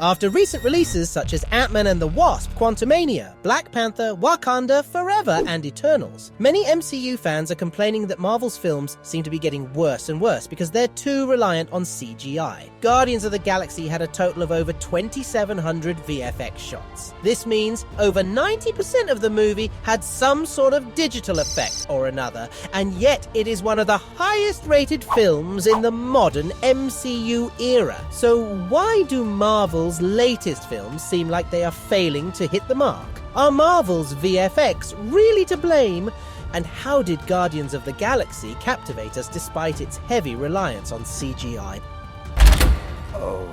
After recent releases such as Antman and the Wasp, Quantumania, Black Panther, Wakanda Forever, and Eternals, many MCU fans are complaining that Marvel's films seem to be getting worse and worse because they're too reliant on CGI. Guardians of the Galaxy had a total of over 2,700 VFX shots. This means over 90% of the movie had some sort of digital effect or another, and yet it is one of the highest rated films in the modern MCU era. So why do Marvel's latest films seem like they are failing to hit the mark? Are Marvel's VFX really to blame? And how did Guardians of the Galaxy captivate us despite its heavy reliance on CGI? Oh,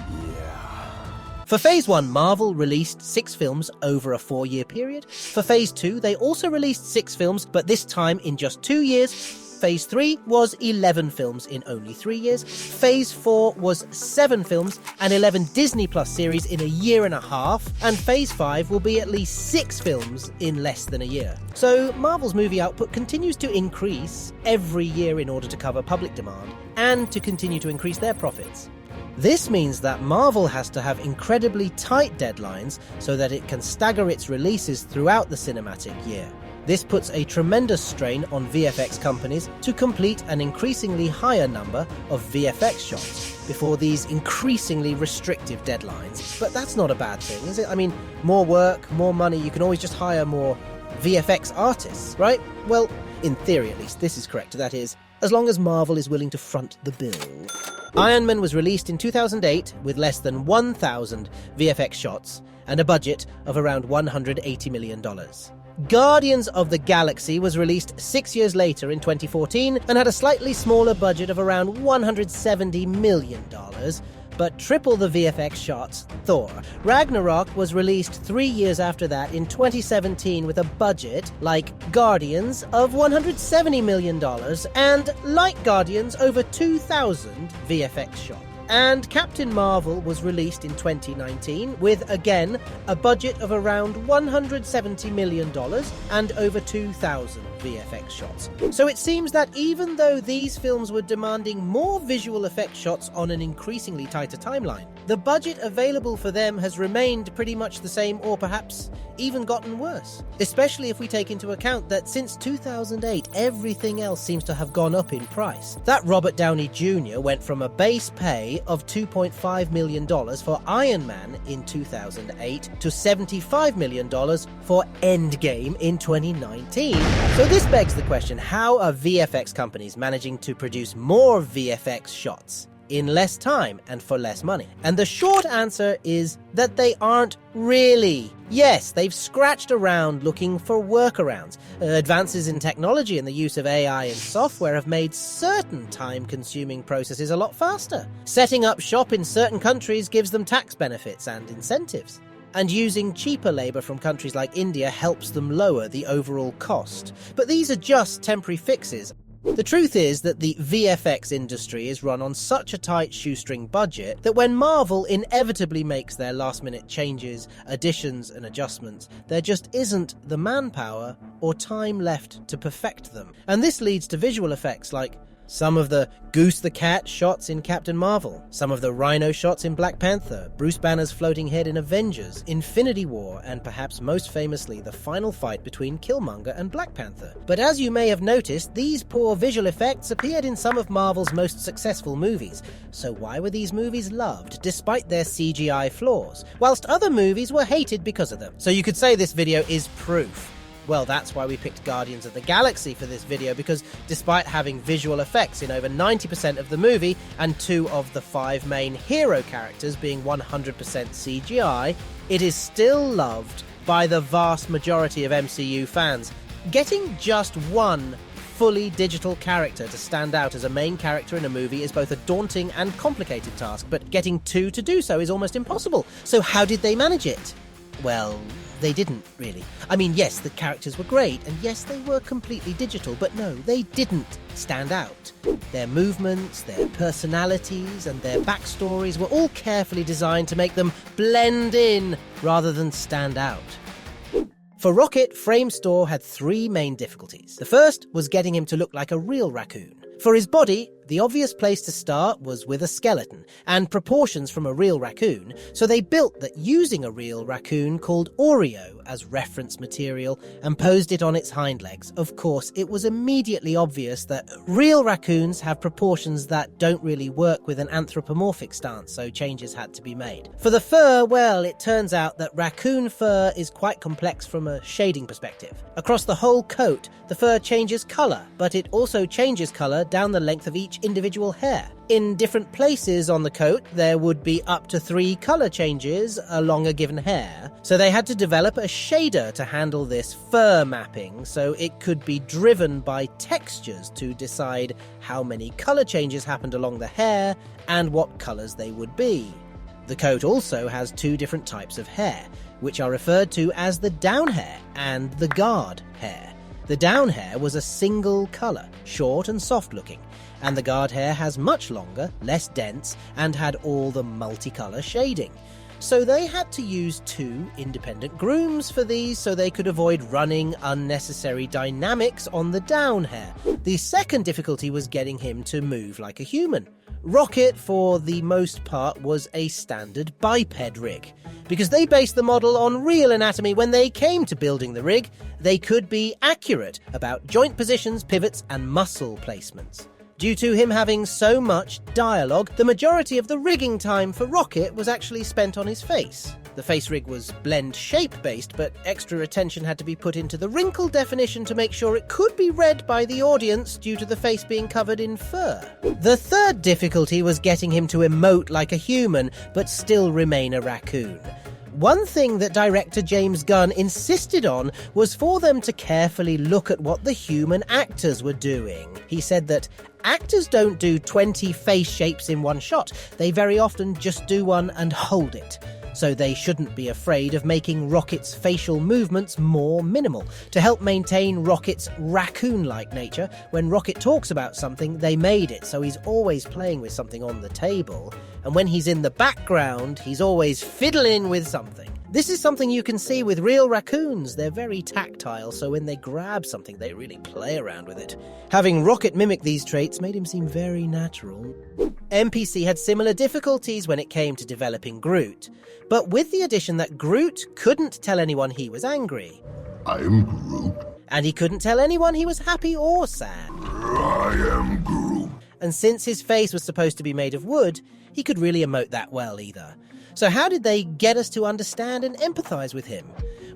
yeah. For Phase 1, Marvel released 6 films over a 4-year period. For Phase 2, they also released 6 films, but this time in just 2 years. Phase 3 was 11 films in only 3 years. Phase 4 was 7 films and 11 Disney Plus series in a year and a half. And Phase 5 will be at least 6 films in less than a year. So Marvel's movie output continues to increase every year in order to cover public demand and to continue to increase their profits. This means that Marvel has to have incredibly tight deadlines so that it can stagger its releases throughout the cinematic year. This puts a tremendous strain on VFX companies to complete an increasingly higher number of VFX shots before these increasingly restrictive deadlines. But that's not a bad thing, is it? I mean, more work, more money, you can always just hire more VFX artists, right? Well, in theory at least, this is correct. That is, as long as Marvel is willing to front the bill. Iron Man was released in 2008 with less than 1,000 VFX shots and a budget of around $180 million. Guardians of the Galaxy was released 6 years later in 2014 and had a slightly smaller budget of around $170 million, but triple the VFX shots. Thor Ragnarok was released 3 years after that in 2017 with a budget, like Guardians, of $170 million and, like Guardians, over 2,000 VFX shots. And Captain Marvel was released in 2019 with, again, a budget of around $170 million and over 2,000 VFX shots. So it seems that even though these films were demanding more visual effects shots on an increasingly tighter timeline, the budget available for them has remained pretty much the same or perhaps even gotten worse. Especially if we take into account that since 2008, everything else seems to have gone up in price. That Robert Downey Jr. went from a base pay of $2.5 million for Iron Man in 2008 to $75 million for Endgame in 2019. So this begs the question, how are VFX companies managing to produce more VFX shots in less time and for less money? And the short answer is that they aren't really. Yes, they've scratched around looking for workarounds. Advances in technology and the use of AI and software have made certain time-consuming processes a lot faster. Setting up shop in certain countries gives them tax benefits and incentives. And using cheaper labour from countries like India helps them lower the overall cost. But these are just temporary fixes. The truth is that the VFX industry is run on such a tight shoestring budget that when Marvel inevitably makes their last-minute changes, additions and adjustments, there just isn't the manpower or time left to perfect them. And this leads to visual effects like some of the Goose the Cat shots in Captain Marvel, some of the Rhino shots in Black Panther, Bruce Banner's floating head in Avengers, Infinity War, and perhaps most famously the final fight between Killmonger and Black Panther. But as you may have noticed, these poor visual effects appeared in some of Marvel's most successful movies. So why were these movies loved, despite their CGI flaws, whilst other movies were hated because of them? So you could say this video is proof. Well, that's why we picked Guardians of the Galaxy for this video, because despite having visual effects in over 90% of the movie and 2 of the 5 main hero characters being 100% CGI, it is still loved by the vast majority of MCU fans. Getting just one fully digital character to stand out as a main character in a movie is both a daunting and complicated task, but getting 2 to do so is almost impossible. So how did they manage it? Well, they didn't, really. I mean, yes, the characters were great, and yes, they were completely digital, but no, they didn't stand out. Their movements, their personalities, and their backstories were all carefully designed to make them blend in rather than stand out. For Rocket, Framestore had 3 main difficulties. The first was getting him to look like a real raccoon. For his body, The obvious place to start was with a skeleton, and proportions from a real raccoon, so they built that using a real raccoon called Oreo as reference material and posed it on its hind legs. Of course, it was immediately obvious that real raccoons have proportions that don't really work with an anthropomorphic stance, so changes had to be made. For the fur, well, it turns out that raccoon fur is quite complex from a shading perspective. Across the whole coat, the fur changes colour, but it also changes colour down the length of each individual hair. In different places on the coat, there would be up to 3 colour changes along a given hair, so they had to develop a shader to handle this fur mapping, so it could be driven by textures to decide how many colour changes happened along the hair and what colours they would be. The coat also has 2 different types of hair, which are referred to as the down hair and the guard hair. The down hair was a single colour, short and soft-looking, and the guard hair has much longer, less dense, and had all the multicolour shading. So they had to use 2 independent grooms for these so they could avoid running unnecessary dynamics on the down hair. The second difficulty was getting him to move like a human. Rocket, for the most part, was a standard biped rig. Because they based the model on real anatomy when they came to building the rig, they could be accurate about joint positions, pivots, and muscle placements. Due to him having so much dialogue, the majority of the rigging time for Rocket was actually spent on his face. The face rig was blend shape based, but extra attention had to be put into the wrinkle definition to make sure it could be read by the audience due to the face being covered in fur. The third difficulty was getting him to emote like a human, but still remain a raccoon. One thing that director James Gunn insisted on was for them to carefully look at what the human actors were doing. He said that actors don't do 20 face shapes in one shot. They very often just do one and hold it. So they shouldn't be afraid of making Rocket's facial movements more minimal. To help maintain Rocket's raccoon-like nature, when Rocket talks about something, they made it so he's always playing with something on the table. And when he's in the background, he's always fiddling with something. This is something you can see with real raccoons. They're very tactile, so when they grab something, they really play around with it. Having Rocket mimic these traits made him seem very natural. MPC had similar difficulties when it came to developing Groot, but with the addition that Groot couldn't tell anyone he was angry. I am Groot. And he couldn't tell anyone he was happy or sad. I am Groot. And since his face was supposed to be made of wood, he could really emote that well either. So how did they get us to understand and empathize with him?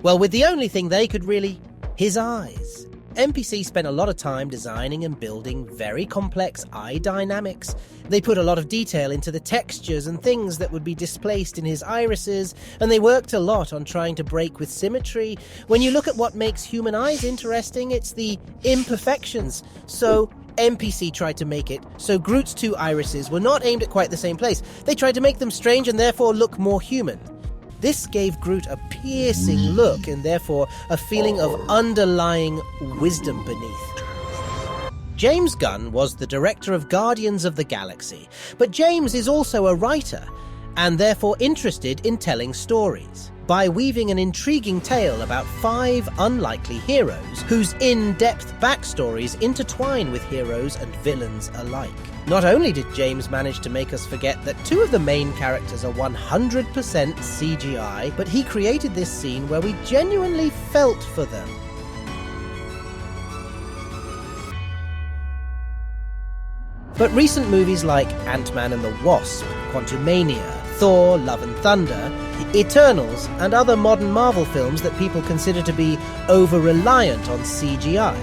Well, with the only thing they could really... his eyes. MPC spent a lot of time designing and building very complex eye dynamics. They put a lot of detail into the textures and things that would be displaced in his irises, and they worked a lot on trying to break with symmetry. When you look at what makes human eyes interesting, it's the imperfections. So MPC tried to make it so Groot's 2 irises were not aimed at quite the same place. They tried to make them strange and therefore look more human. This gave Groot a piercing look and therefore a feeling of underlying wisdom beneath. James Gunn was the director of Guardians of the Galaxy, but James is also a writer and therefore interested in telling stories. By weaving an intriguing tale about 5 unlikely heroes whose in-depth backstories intertwine with heroes and villains alike. Not only did James manage to make us forget that 2 of the main characters are 100% CGI, but he created this scene where we genuinely felt for them. But recent movies like Antman And The Wasp, Quantumania, Thor, Love and Thunder, Eternals, and other modern Marvel films that people consider to be over-reliant on CGI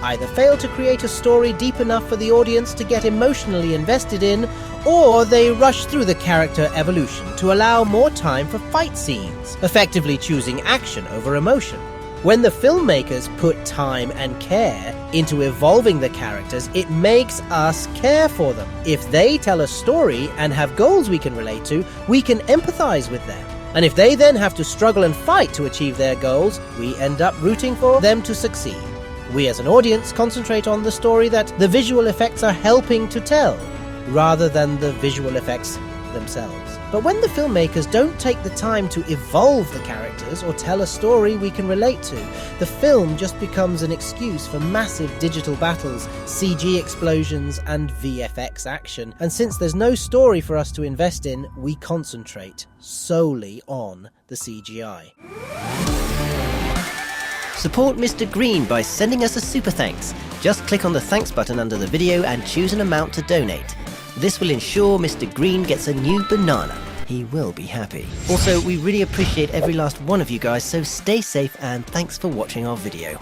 either fail to create a story deep enough for the audience to get emotionally invested in, or they rush through the character evolution to allow more time for fight scenes, effectively choosing action over emotion. When the filmmakers put time and care into evolving the characters, it makes us care for them. If they tell a story and have goals we can relate to, we can empathize with them. And if they then have to struggle and fight to achieve their goals, we end up rooting for them to succeed. We as an audience concentrate on the story that the visual effects are helping to tell, rather than the visual effects themselves. But when the filmmakers don't take the time to evolve the characters or tell a story we can relate to, the film just becomes an excuse for massive digital battles, CG explosions, and VFX action. And since there's no story for us to invest in, we concentrate solely on the CGI. Support Mr. Green by sending us a super thanks. Just click on the thanks button under the video and choose an amount to donate. This will ensure Mr. Green gets a new banana. He will be happy. Also, we really appreciate every last one of you guys, so stay safe and thanks for watching our video.